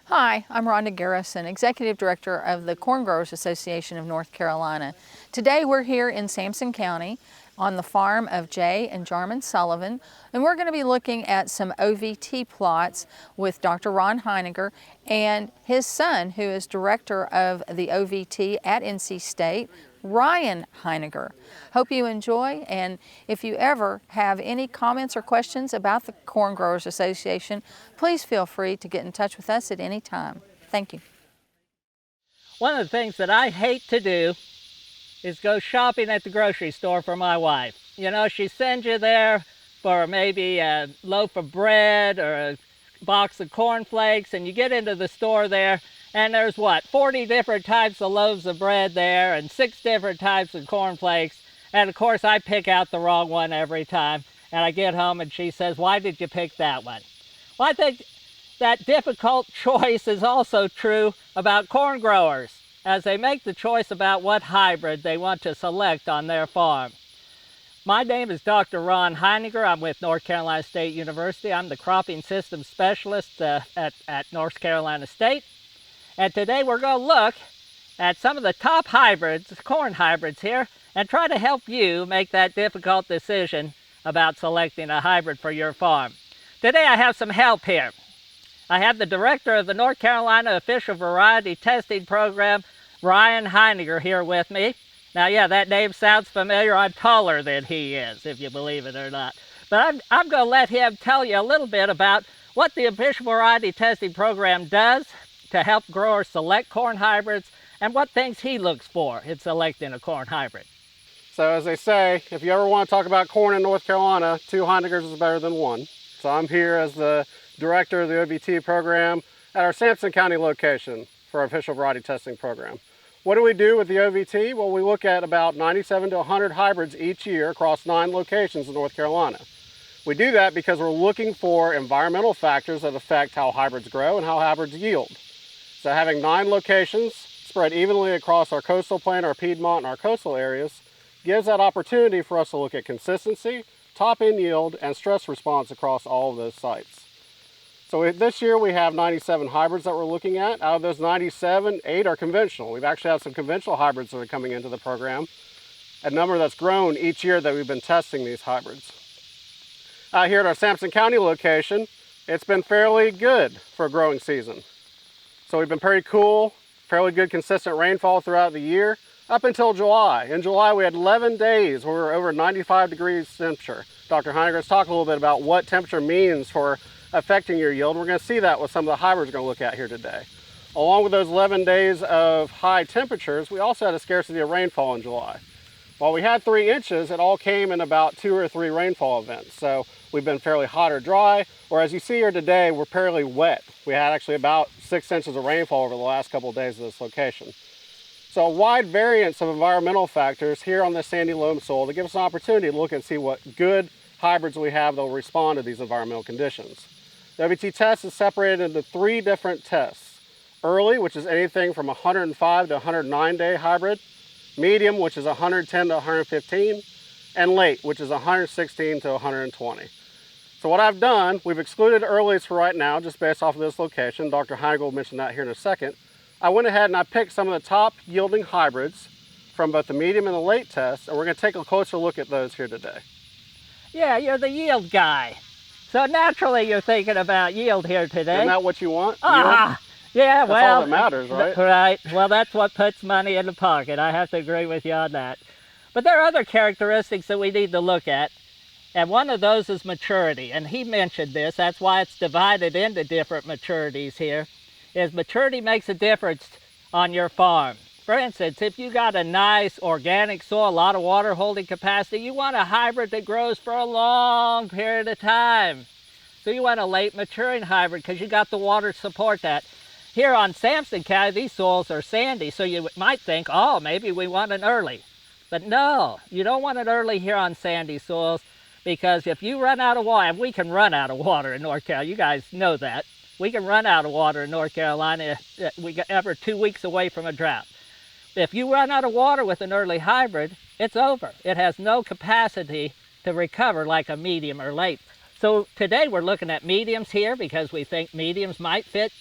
Hi, I'm Rhonda Garrison, Executive Director of the Corn Growers Association of North Carolina. Today we're here in Sampson County on the farm of Jay and Jarman Sullivan, and we're going to be looking at some OVT plots with Dr. Ron Heiniger and his son, who is Director of the OVT at NC State, Ryan Heiniger. Hope you enjoy, and if you ever have any comments or questions about the Corn Growers Association, please feel free to get in touch with us at any time. Thank you. One of the things that I hate to do is go shopping at the grocery store for my wife. You know, she sends you there for maybe a loaf of bread or a box of cornflakes, and you get into the store there and there's what, 40 different types of loaves of bread there and 6 different types of cornflakes. And of course I pick out the wrong one every time, and I get home and she says, "Why did you pick that one?" Well, I think that difficult choice is also true about corn growers as they make the choice about what hybrid they want to select on their farm. My name is Dr. Ron Heiniger. I'm with North Carolina State University. I'm the cropping systems specialist at North Carolina State. And today we're going to look at some of the top hybrids, corn hybrids here, and try to help you make that difficult decision about selecting a hybrid for your farm. Today I have some help here. I have the director of the North Carolina Official Variety Testing Program, Ryan Heiniger, here with me. Now, yeah, that name sounds familiar. I'm taller than he is, if you believe it or not. But I'm going to let him tell you a little bit about what the Official Variety Testing Program does to help growers select corn hybrids and what things he looks for in selecting a corn hybrid. So as they say, if you ever want to talk about corn in North Carolina, 2 Heinigers is better than 1. So I'm here as the director of the OVT program at our Sampson County location for our Official Variety Testing Program. What do we do with the OVT? Well, we look at about 97 to 100 hybrids each year across 9 locations in North Carolina. We do that because we're looking for environmental factors that affect how hybrids grow and how hybrids yield. So having 9 locations spread evenly across our coastal plain, our Piedmont, and our coastal areas gives that opportunity for us to look at consistency, top-end yield, and stress response across all of those sites. So this year we have 97 hybrids that we're looking at. Out of those 97, 8 are conventional. We've actually had some conventional hybrids that are coming into the program, a number that's grown each year that we've been testing these hybrids. Here at our Sampson County location, it's been fairly good for a growing season. So we've been pretty cool, fairly good consistent rainfall throughout the year up until July. In July we had 11 days where we were over 95 degrees temperature. Dr. Heiniger has talked a little bit about what temperature means for affecting your yield. We're going to see that with some of the hybrids we're going to look at here today. Along with those 11 days of high temperatures, we also had a scarcity of rainfall in July. While we had 3 inches, it all came in about 2 or 3 rainfall events. So we've been fairly hot or dry, or as you see here today, we're fairly wet. We had actually about 6 inches of rainfall over the last couple of days of this location. So a wide variance of environmental factors here on this sandy loam soil to give us an opportunity to look and see what good hybrids we have that will respond to these environmental conditions. The OVT test is separated into 3 different tests. Early, which is anything from 105 to 109 day hybrid. Medium, which is 110 to 115. And late, which is 116 to 120. So what I've done, we've excluded earlies for right now, just based off of this location. Dr. Heiniger will mention that here in a second. I went ahead and I picked some of the top yielding hybrids from both the medium and the late tests, and we're going to take a closer look at those here today. Yeah, you're the yield guy. So naturally you're thinking about yield here today. Isn't that what you want? Ah, yeah, That's well. all that matters, right? Right. Well, that's what puts money in the pocket. I have to agree with you on that. But there are other characteristics that we need to look at, and one of those is maturity. And he mentioned this. That's why it's divided into different maturities here, is maturity makes a difference on your farm. For instance, if you got a nice organic soil, a lot of water holding capacity, you want a hybrid that grows for a long period of time. So you want a late maturing hybrid because you got the water to support that. Here on Sampson County, these soils are sandy, so you might think, oh, maybe we want an early. But no, you don't want it early here on sandy soils, because if you run out of water, and we can run out of water in North Carolina, you guys know that. We can run out of water in North Carolina. We're 2 weeks away from a drought. If you run out of water with an early hybrid, it's over. It has no capacity to recover like a medium or late. So today we're looking at mediums here because we think mediums might fit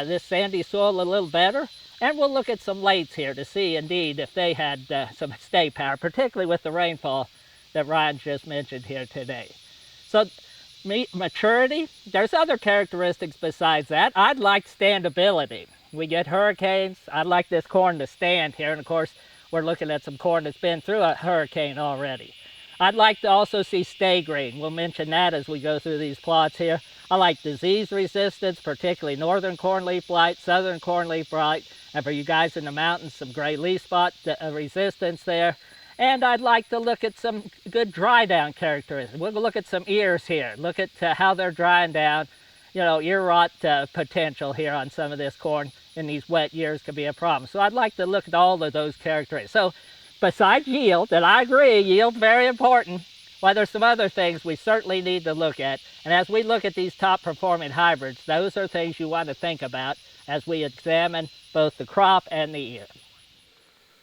this sandy soil a little better. And we'll look at some lates here to see indeed if they had some stay power, particularly with the rainfall that Ryan just mentioned here today. So maturity, there's other characteristics besides that. I'd like standability. We get hurricanes. I'd like this corn to stand here. And of course, we're looking at some corn that's been through a hurricane already. I'd like to also see stay green. We'll mention that as we go through these plots here. I like disease resistance, particularly northern cornleaf blight, southern cornleaf blight, and for you guys in the mountains, some gray leaf spot resistance there. And I'd like to look at some good dry down characteristics. We'll look at some ears here. Look at how they're drying down. You know, ear rot potential here on some of this corn in these wet years could be a problem. So I'd like to look at all of those characteristics. So besides yield, and I agree, yield's very important, well, there's some other things we certainly need to look at. And as we look at these top performing hybrids, those are things you want to think about as we examine both the crop and the ear.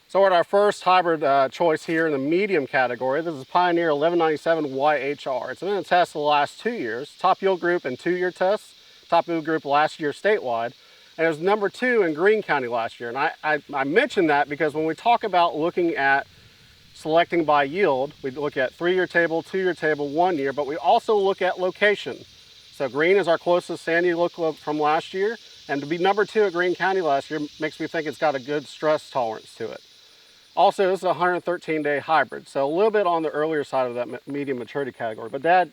So we're at our first hybrid choice here in the medium category. This is Pioneer 1197 YHR. It's been in tests the last 2 years, top yield group in 2-year tests, top yield group last year statewide, and it was number 2 in Greene County last year. And I mentioned that because when we talk about looking at selecting by yield, we look at 3-year table, 2-year table, 1 year, but we also look at location. So Greene is our closest sandy look from last year, and to be number 2 at Greene County last year makes me think it's got a good stress tolerance to it. Also, this is a 113-day hybrid, so a little bit on the earlier side of that medium maturity category. But Dad,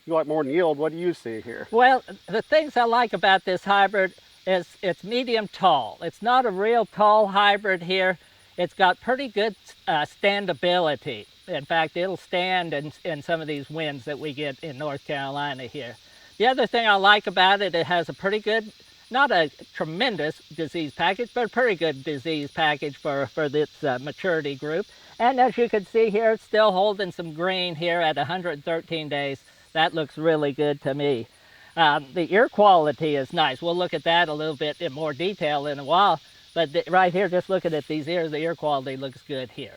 you like more than yield. What do you see here? Well, the things I like about this hybrid is it's medium tall. It's not a real tall hybrid here. It's got pretty good standability. In fact, it'll stand in some of these winds that we get in North Carolina here. The other thing I like about it, it has a pretty good, not a tremendous disease package, but a pretty good disease package for this maturity group. And as you can see here, it's still holding some green here at 113 days. That looks really good to me. The ear quality is nice. We'll look at that a little bit in more detail in a while. But right here, just looking at these ears, the ear quality looks good here.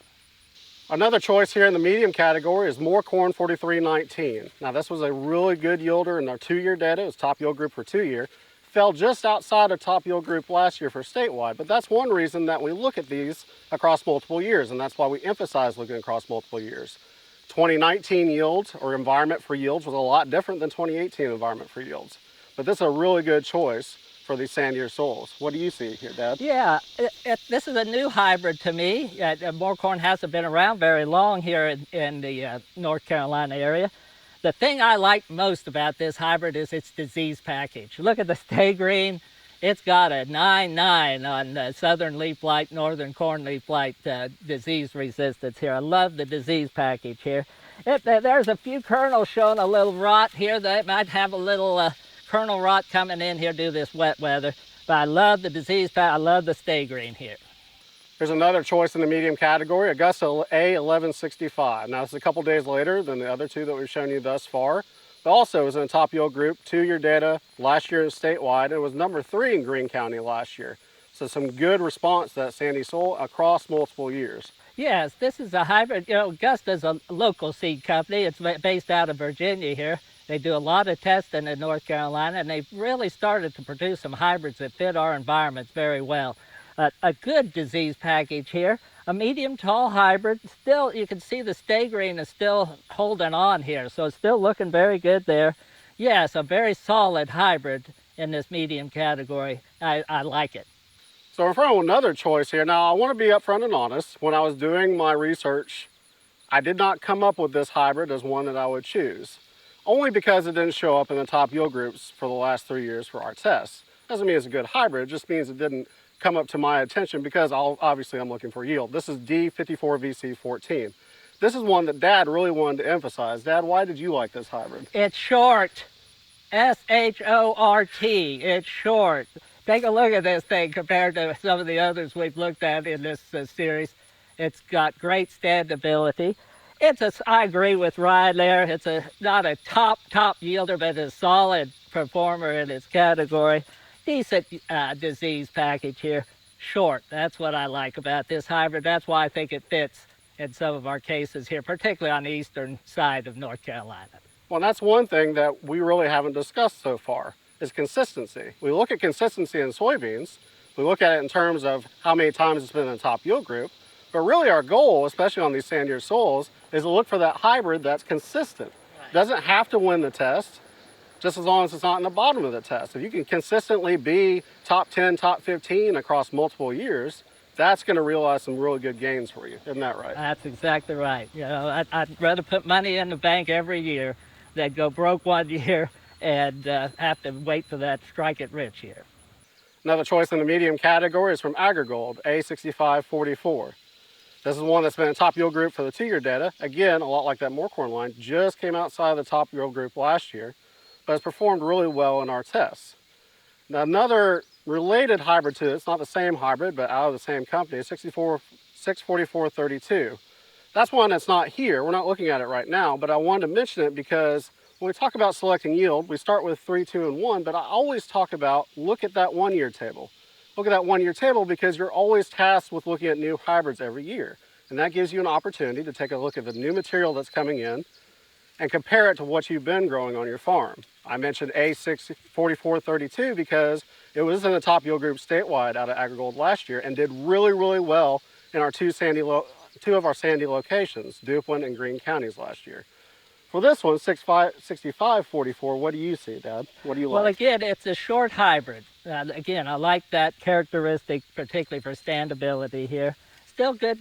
Another choice here in the medium category is Mor-Corn 4319. Now this was a really good yielder in our 2-year data. It was top yield group for 2-year. Fell just outside of top yield group last year for statewide, but that's one reason that we look at these across multiple years, and that's why we emphasize looking across multiple years. 2019 yields or environment for yields was a lot different than 2018 environment for yields, but this is a really good choice for these sandier soils. What do you see here, Dad? Yeah, this is a new hybrid to me. Mor-Corn hasn't been around very long here in the North Carolina area. The thing I like most about this hybrid is its disease package. Look at the stay green. It's got a 9-9 on southern leaf blight, northern cornleaf blight disease resistance here. I love the disease package here. There's a few kernels showing a little rot here. They might have a little kernel rot coming in here due to this wet weather. But I love the disease package. I love the stay green here. Here's another choice in the medium category, Augusta A1165. Now, it's a couple days later than the other two that we've shown you thus far, but also is in the top yield group, 2-year data. Last year is statewide. It was number 3 in Greene County last year. So some good response to that sandy soil across multiple years. Yes, this is a hybrid. You know, Augusta's a local seed company. It's based out of Virginia here. They do a lot of testing in North Carolina, and they've really started to produce some hybrids that fit our environments very well. A good disease package here, a medium tall hybrid. Still, you can see the stay green is still holding on here, so it's still looking very good there. Yes, a very solid hybrid in this medium category. I like it. So we're in front of another choice here. Now, I want to be upfront and honest. When I was doing my research, I did not come up with this hybrid as one that I would choose, only because it didn't show up in the top yield groups for the last 3 years for our tests. Doesn't mean it's a good hybrid, it just means it didn't come up to my attention because obviously I'm looking for yield. This is D54VC14. This is one that Dad really wanted to emphasize. Dad, why did you like this hybrid? It's short. S-H-O-R-T. It's short. Take a look at this thing compared to some of the others we've looked at in this series. It's got great standability. I agree with Ryan there. It's not a top yielder, but a solid performer in its category. Decent disease package here. Short. That's what I like about this hybrid. That's why I think it fits in some of our cases here, particularly on the eastern side of North Carolina. Well, that's one thing that we really haven't discussed so far, is consistency. We look at consistency in soybeans. We look at it in terms of how many times it's been in the top yield group. But really our goal, especially on these sandier soils, is to look for that hybrid that's consistent. Doesn't have to win the test, just as long as it's not in the bottom of the test. If you can consistently be top 10, top 15 across multiple years, that's going to realize some really good gains for you. Isn't that right? That's exactly right. You know, I'd rather put money in the bank every year than go broke one year and have to wait for that strike it rich year. Another choice in the medium category is from AgriGold, A6544. This is one that's been in top yield group for the 2-year data. Again, a lot like that Mor-Corn line, just came outside the top yield group last year, but has performed really well in our tests. Now, another related hybrid to it, it's not the same hybrid, but out of the same company, is 64432. That's one that's not here. We're not looking at it right now, but I wanted to mention it because when we talk about selecting yield, we start with 3, 2, and 1, but I always talk about look at that 1-year table. Look at that 1-year table because you're always tasked with looking at new hybrids every year. And that gives you an opportunity to take a look at the new material that's coming in and compare it to what you've been growing on your farm. I mentioned A64432 because it was in the top yield group statewide out of AgriGold last year and did really, really well in our two of our sandy locations, Duplin and Greene counties last year. For this one, 6544, what do you see, Dad? What do you like? Well, again, it's a short hybrid. Again, I like that characteristic, particularly for standability here. Still good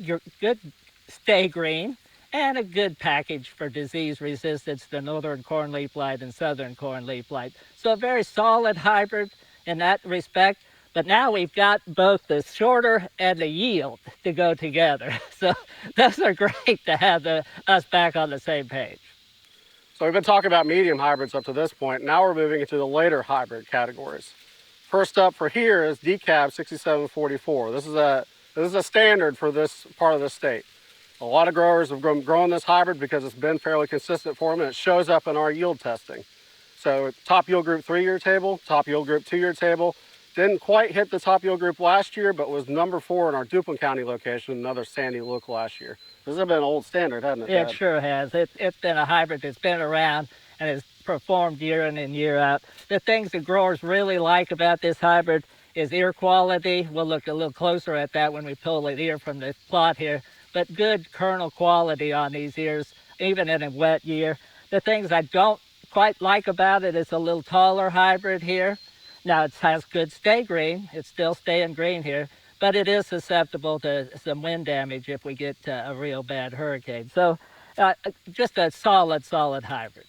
stay green, and a good package for disease resistance to northern corn leaf blight and southern corn leaf blight. So a very solid hybrid in that respect. But now we've got both the shorter and the yield to go together. So those are great to have us back on the same page. So we've been talking about medium hybrids up to this point. Now we're moving into the later hybrid categories. First up for here is DCAB 6744. This is a standard for this part of the state. A lot of growers have grown this hybrid because it's been fairly consistent for them, and it shows up in our yield testing. So top yield group 3-year table, top yield group 2-year table. Didn't quite hit the top yield group last year, but was number 4 in our Duplin County location, another sandy look last year. This has been an old standard, hasn't it, Dad? It sure has. It's been a hybrid that's been around and has performed year in and year out. The things that growers really like about this hybrid is ear quality. We'll look a little closer at that when we pull the ear from the plot here. But good kernel quality on these ears, even in a wet year. The things I don't quite like about it is a little taller hybrid here. Now it has good stay green. It's still staying green here, but it is susceptible to some wind damage if we get a real bad hurricane. So just a solid hybrid.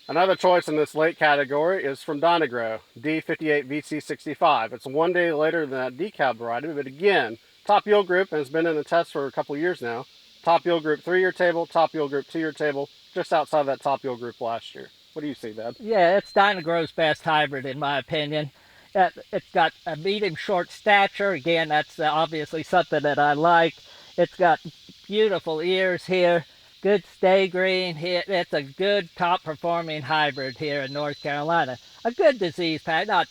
Another choice in this late category is from Donegro, D58VC65. It's 1 day later than that DCAB variety, but again, top yield group, and it's been in the test for a couple years now. Top yield group 3-year table, top yield group 2-year table, just outside that top yield group last year. What do you see, Dad? Yeah, it's Dynagro's best hybrid in my opinion. It's got a medium short stature. Again, that's obviously something that I like. It's got beautiful ears here, good stay green here. It's a good top performing hybrid here in North Carolina. A good disease pack, not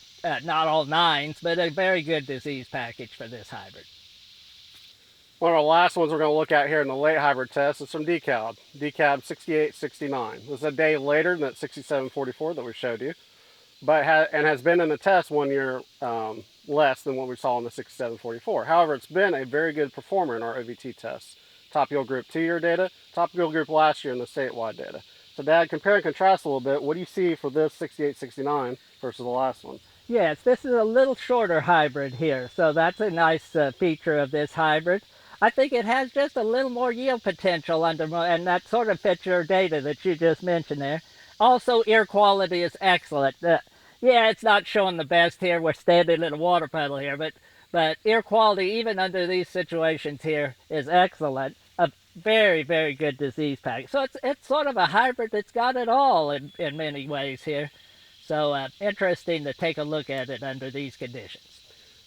all 9s, but a very good disease package for this hybrid. One of our last ones we're going to look at here in the late hybrid test is from DCAB 6869. This is a day later than that 6744 that we showed you, but has been in the test 1 year less than what we saw in the 6744. However, it's been a very good performer in our OVT tests. Top yield group 2-year data, top yield group last year in the statewide data. So Dad, compare and contrast a little bit. What do you see for this 6869 versus the last one? Yes, this is a little shorter hybrid here, so that's a nice feature of this hybrid. I think it has just a little more yield potential and that sort of fits your data that you just mentioned there. Also, ear quality is excellent. Yeah, it's not showing the best here. We're standing in a water puddle here, but ear quality, even under these situations here, is excellent. A very, very good disease pack. So it's sort of a hybrid that's got it all in many ways here. So interesting to take a look at it under these conditions.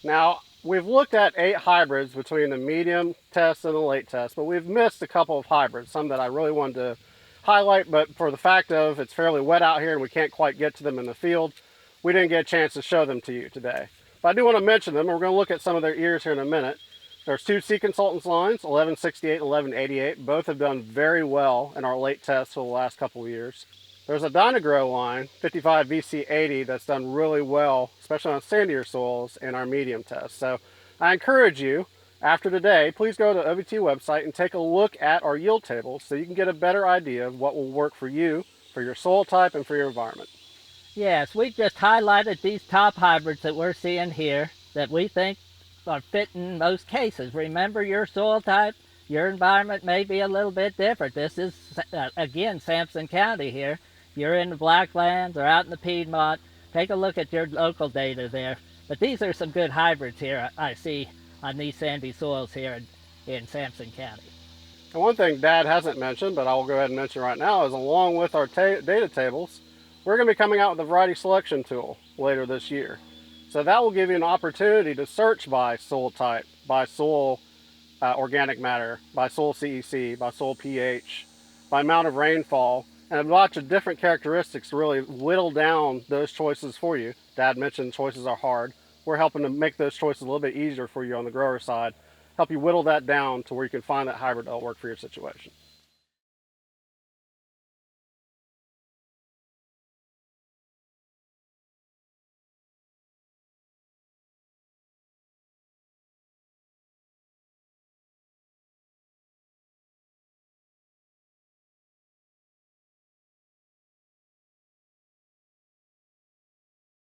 Now, we've looked at 8 hybrids between the medium test and the late test, but we've missed a couple of hybrids, some that I really wanted to highlight, but for the fact of it's fairly wet out here and we can't quite get to them in the field, we didn't get a chance to show them to you today. But I do want to mention them, and we're going to look at some of their ears here in a minute. There's 2 Seed Consultants lines, 1168 and 1188. Both have done very well in our late tests for the last couple of years. There's a Dynagrow line, 55 VC80, that's done really well, especially on sandier soils in our medium test. So I encourage you, after today, please go to the OVT website and take a look at our yield tables so you can get a better idea of what will work for you, for your soil type, and for your environment. Yes, we just highlighted these top hybrids that we're seeing here that we think are fit in most cases. Remember, your soil type, your environment may be a little bit different. This is, again, Sampson County here. You're in the Blacklands or out in the Piedmont. Take a look at your local data there. But these are some good hybrids here I see on these sandy soils here in Sampson County. And one thing Dad hasn't mentioned, but I'll go ahead and mention right now, is along with our data tables, we're going to be coming out with a variety selection tool later this year. So that will give you an opportunity to search by soil type, by soil organic matter, by soil CEC, by soil pH, by amount of rainfall, and a bunch of different characteristics to really whittle down those choices for you. Dad mentioned choices are hard. We're helping to make those choices a little bit easier for you on the grower side, help you whittle that down to where you can find that hybrid that'll work for your situation.